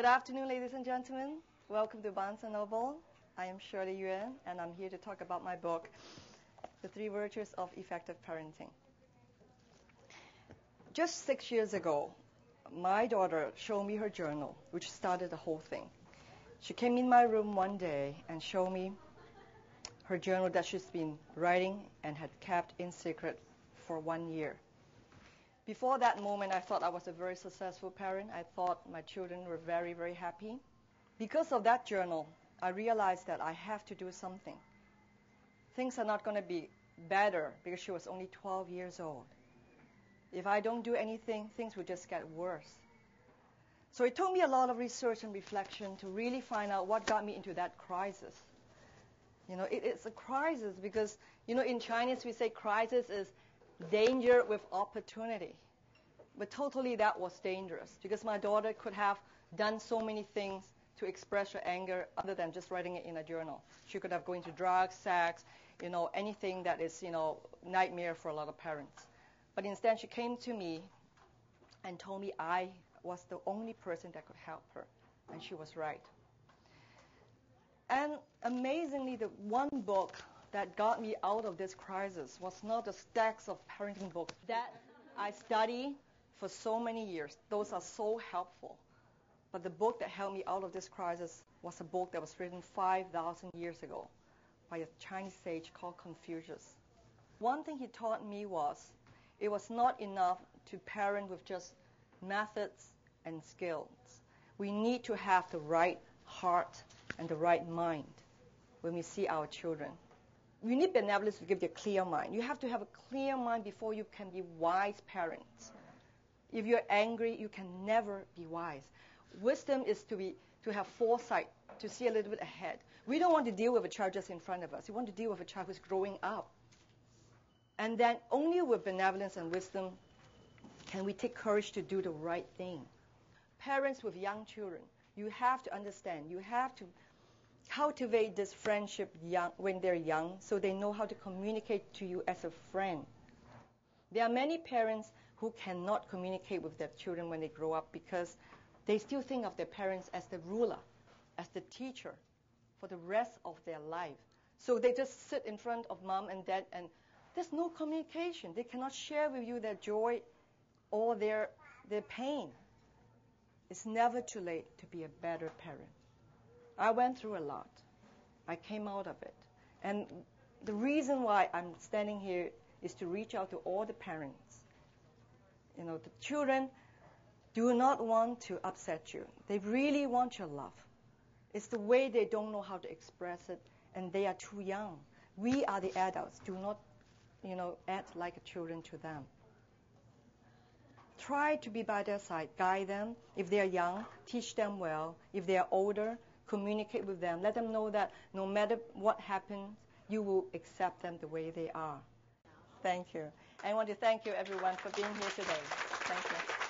Good afternoon, ladies and gentlemen. Welcome to Barnes & Noble. I am Shirley Yuen, and I'm here to talk about my book, The Three Virtues of Effective Parenting. Just 6 years ago, my daughter showed me her journal, which started the whole thing. She came in my room one day and showed me her journal that she's been writing and had kept in secret for 1 year. Before that moment, I thought I was a very successful parent. I thought my children were very, very happy. Because of that journal, I realized that I have to do something. Things are not going to be better because she was only 12 years old. If I don't do anything, things will just get worse. So it took me a lot of research and reflection to really find out what got me into that crisis. It's a crisis because, in Chinese we say crisis is danger with opportunity. But totally that was dangerous because my daughter could have done so many things to express her anger other than just writing it in a journal. She could have gone into drugs, sex, anything that is, nightmare for a lot of parents. But instead she came to me and told me I was the only person that could help her. And she was right. And amazingly, the one book that got me out of this crisis was not the stacks of parenting books that I studied for so many years. Those are so helpful. But the book that helped me out of this crisis was a book that was written 5,000 years ago by a Chinese sage called Confucius. One thing he taught me was it was not enough to parent with just methods and skills. We need to have the right heart and the right mind when we see our children. You need benevolence to give you a clear mind. You have to have a clear mind before you can be wise parents. If you're angry, you can never be wise. Wisdom is to have foresight, to see a little bit ahead. We don't want to deal with a child just in front of us. We want to deal with a child who's growing up. And then only with benevolence and wisdom can we take courage to do the right thing. Parents with young children, you have to understand, you have to cultivate this friendship when they're young so they know how to communicate to you as a friend. There are many parents who cannot communicate with their children when they grow up because they still think of their parents as the ruler, as the teacher for the rest of their life. So they just sit in front of mom and dad and there's no communication. They cannot share with you their joy or their pain. It's never too late to be a better parent. I went through a lot. I came out of it. And the reason why I'm standing here is to reach out to all the parents. The children do not want to upset you. They really want your love. It's the way they don't know how to express it, and they are too young. We are the adults. Do not, act like children to them. Try to be by their side. Guide them. If they are young, teach them well. If they are older, communicate with them. Let them know that no matter what happens, you will accept them the way they are. Thank you. I want to thank you, everyone, for being here today. Thank you.